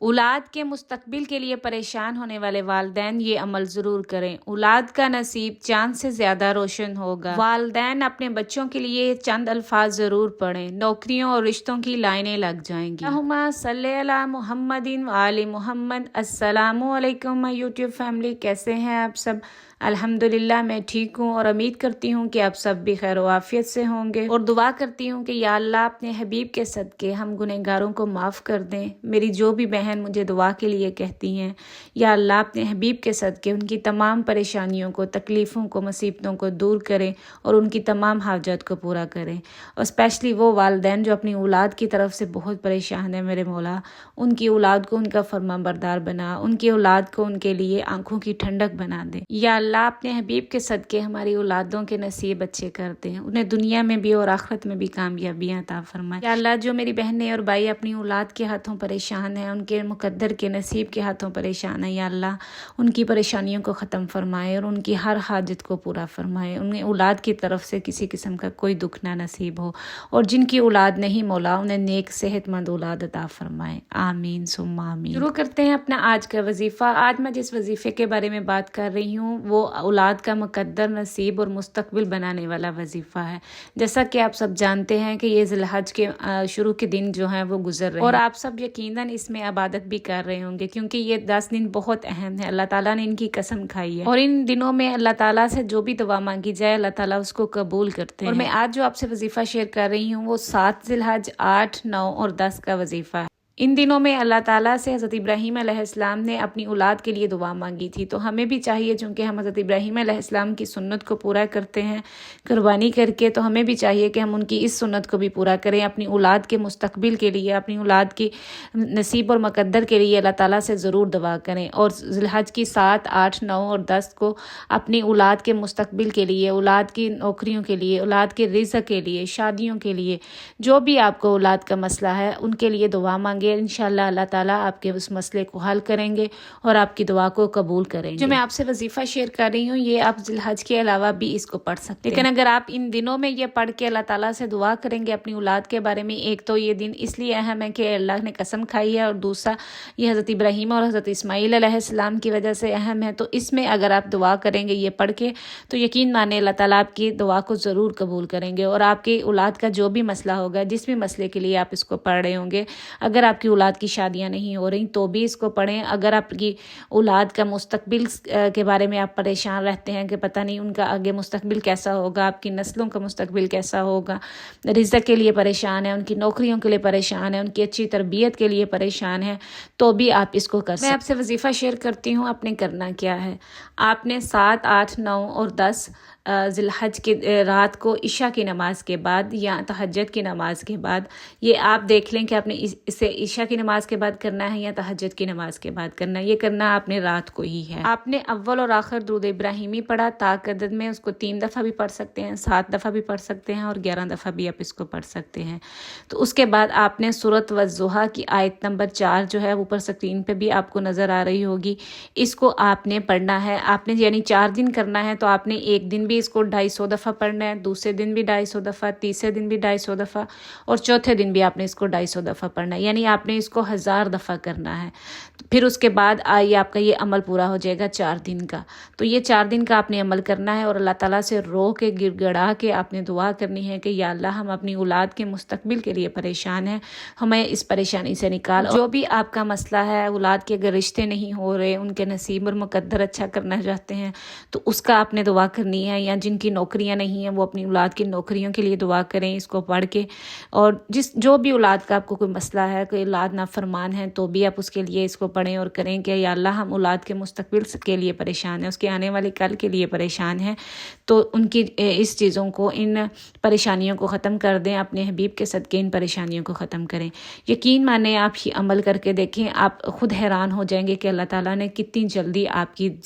اولاد کے مستقبل کے لیے پریشان ہونے والے والدین یہ عمل ضرور کریں۔ اولاد کا نصیب چاند سے زیادہ روشن ہوگا۔ والدین اپنے بچوں کے لیے چند الفاظ ضرور پڑھیں، نوکریوں اور رشتوں کی لائنیں لگ جائیں گی۔ اللہم صلی علی محمد و آل محمد۔ السلام علیکم یوٹیوب فیملی، کیسے ہیں آپ سب؟ الحمدللہ میں ٹھیک ہوں اور امید کرتی ہوں کہ آپ سب بھی خیر و عافیت سے ہوں گے، اور دعا کرتی ہوں کہ یا اللہ اپنے حبیب کے صدقے ہم گنہگاروں کو معاف کر دیں۔ میری جو بھی بہن مجھے دعا کے لیے کہتی ہیں، یا اللہ اپنے حبیب کے صدقے ان کی تمام پریشانیوں کو، تکلیفوں کو، مصیبتوں کو دور کریں اور ان کی تمام حاجات کو پورا کریں۔ اور اسپیشلی وہ والدین جو اپنی اولاد کی طرف سے بہت پریشان ہیں، میرے مولا ان کی اولاد کو ان کا فرما بردار بنا، ان کی اولاد کو ان کے لیے آنکھوں کی ٹھنڈک بنا دے۔ یا اللہ اپنے حبیب کے صدقے ہماری اولادوں کے نصیب اچھے کر دیں، انہیں دنیا میں بھی اور آخرت میں بھی کامیابیاں عطا فرمائے۔ یا اللہ جو میری بہنیں اور بھائی اپنی اولاد کے ہاتھوں پریشان ہیں، ان کے مقدر کے نصیب کے ہاتھوں پریشان ہیں، یا اللہ ان کی پریشانیوں کو ختم فرمائے اور ان کی ہر حاجت کو پورا فرمائے۔ انہیں اولاد کی طرف سے کسی قسم کا کوئی دکھ نہ نصیب ہو، اور جن کی اولاد نہیں مولا انہیں نیک صحت مند اولاد عطا فرمائے، آمین ثم آمین۔ شروع کرتے ہیں اپنا آج کا وظیفہ۔ آج میں جس وظیفے کے بارے میں بات کر رہی ہوں وہ اولاد کا مقدر، نصیب اور مستقبل بنانے والا وظیفہ ہے۔ جیسا کہ آپ سب جانتے ہیں کہ یہ ذی الحج کے شروع کے دن جو ہیں وہ گزر رہے ہیں، اور آپ سب یقیناً اس میں عبادت بھی کر رہے ہوں گے، کیونکہ یہ 10 دن بہت اہم ہے۔ اللہ تعالیٰ نے ان کی قسم کھائی ہے، اور ان دنوں میں اللہ تعالیٰ سے جو بھی دعا مانگی جائے اللہ تعالیٰ اس کو قبول کرتے ہیں۔ اور میں آج جو آپ سے وظیفہ شیئر کر رہی ہوں وہ 7 ذی الحج، 8، 9 اور 10 کا وظیفہ ہے۔ ان دنوں میں اللہ تعالیٰ سے حضرت ابراہیم علیہ السلام نے اپنی اولاد کے لیے دعا مانگی تھی، تو ہمیں بھی چاہیے، چونکہ ہم حضرت ابراہیم علیہ السلام کی سنت کو پورا کرتے ہیں قربانی کر کے، تو ہمیں بھی چاہیے کہ ہم ان کی اس سنت کو بھی پورا کریں، اپنی اولاد کے مستقبل کے لیے، اپنی اولاد کی نصیب اور مقدر کے لیے اللہ تعالیٰ سے ضرور دعا کریں۔ اور ذی الحج کی 7، 8، 9 اور 10 کو اپنی اولاد کے مستقبل کے لیے، اولاد کی نوکریوں کے لیے، اولاد کے رزق کے لیے، شادیوں کے لیے، جو بھی آپ کو اولاد کا مسئلہ ہے ان کے لیے دعا مانگے۔ انشاءاللہ اللہ تعالیٰ آپ کے اس مسئلے کو حل کریں گے اور آپ کی دعا کو قبول کریں گے۔ جو میں آپ سے وظیفہ شیئر کر رہی ہوں یہ آپ ذی الحج کے علاوہ بھی اس کو پڑھ سکتے ہیں، لیکن اگر آپ ان دنوں میں یہ پڑھ کے اللہ تعالیٰ سے دعا کریں گے اپنی اولاد کے بارے میں، ایک تو یہ دن اس لیے اہم ہے کہ اللہ نے قسم کھائی ہے، اور دوسرا یہ حضرت ابراہیم اور حضرت اسماعیل علیہ السلام کی وجہ سے اہم ہے، تو اس میں اگر آپ دعا کریں گے یہ پڑھ کے تو یقین مانیں اللہ تعالیٰ آپ کی دعا کو ضرور قبول کریں گے، اور آپ کی اولاد کا جو بھی مسئلہ ہوگا، جس بھی مسئلے کے لیے آپ اس کو پڑھ رہے ہوں گے، اگر آپ کی اولاد کی شادیاں نہیں ہو رہی تو بھی اس کو پڑھیں، اگر آپ کی اولاد کا مستقبل کے بارے میں آپ پریشان رہتے ہیں کہ پتہ نہیں ان کا آگے مستقبل کیسا ہوگا، آپ کی نسلوں کا مستقبل کیسا ہوگا، رزق کے لیے پریشان ہیں، ان کی نوکریوں کے لیے پریشان ہیں، ان کی اچھی تربیت کے لیے پریشان ہیں، تو بھی آپ اس کو کر سکتے ہیں۔ میں آپ سے وظیفہ شیئر کرتی ہوں، آپ نے کرنا کیا ہے۔ آپ نے 7، 8، 9 اور 10 ذی الحج کی رات کو عشاء کی نماز کے بعد یا تہجد کی نماز کے بعد، یہ آپ دیکھ لیں کہ آپ نے اسے عشاء کی نماز کے بعد کرنا ہے یا تہجد کی نماز کے بعد کرنا ہے، یہ کرنا آپ نے رات کو ہی ہے۔ آپ نے اول اور آخر درود ابراہیمی پڑھا، طاق عدد میں اس کو 3 دفعہ بھی پڑھ سکتے ہیں، 7 دفعہ بھی پڑھ سکتے ہیں، اور 11 دفعہ بھی آپ اس کو پڑھ سکتے ہیں۔ تو اس کے بعد آپ نے سورۃ والضحیٰ کی آیت نمبر 4 جو ہے اوپر سکرین پہ بھی آپ کو نظر آ رہی ہوگی، اس کو آپ نے پڑھنا ہے۔ آپ نے یعنی 4 دن کرنا ہے، تو آپ نے ایک دن بھی اس کو 250 دفعہ پڑھنا ہے، دوسرے دن بھی 250 دفعہ، تیسرے دن بھی 250 دفعہ، اور چوتھے دن بھی آپ نے اس کو 250 دفعہ پڑھنا ہے، یعنی آپ نے اس کو 1000 دفعہ کرنا ہے۔ پھر اس کے بعد آئیے آپ کا یہ عمل پورا ہو جائے گا 4 دن کا۔ تو یہ 4 دن کا آپ نے عمل کرنا ہے، اور اللہ تعالیٰ سے رو کے گڑ گڑا کے آپ نے دعا کرنی ہے کہ یا اللہ ہم اپنی اولاد کے مستقبل کے لیے پریشان ہیں، ہمیں اس پریشانی سے نکال۔ جو بھی آپ کا مسئلہ ہے، اولاد کے اگر رشتے نہیں ہو رہے، ان کے نصیب اور مقدر اچھا کرنا چاہتے ہیں تو اس کا آپ نے دعا کرنی ہے، یا جن کی نوکریاں نہیں ہیں وہ اپنی اولاد کی نوکریوں کے لیے دعا کریں اس کو پڑھ کے، اور جو بھی اولاد کا آپ کو کوئی مسئلہ ہے، کوئی اولاد نافرمان ہے تو بھی آپ اس کے لیے اس کو پڑھیں اور کریں کہ یا اللہ ہم اولاد کے مستقبل کے لیے پریشان ہیں، اس کے آنے والے کل کے لیے پریشان ہیں، تو ان کی اس چیزوں کو، ان پریشانیوں کو ختم کر دیں، اپنے حبیب کے صدقے ان پریشانیوں کو ختم کریں۔ یقین مانیں آپ ہی عمل کر کے دیکھیں، آپ خود حیران ہو جائیں گے کہ اللہ تعالیٰ نے کتنی جلدی آپ کی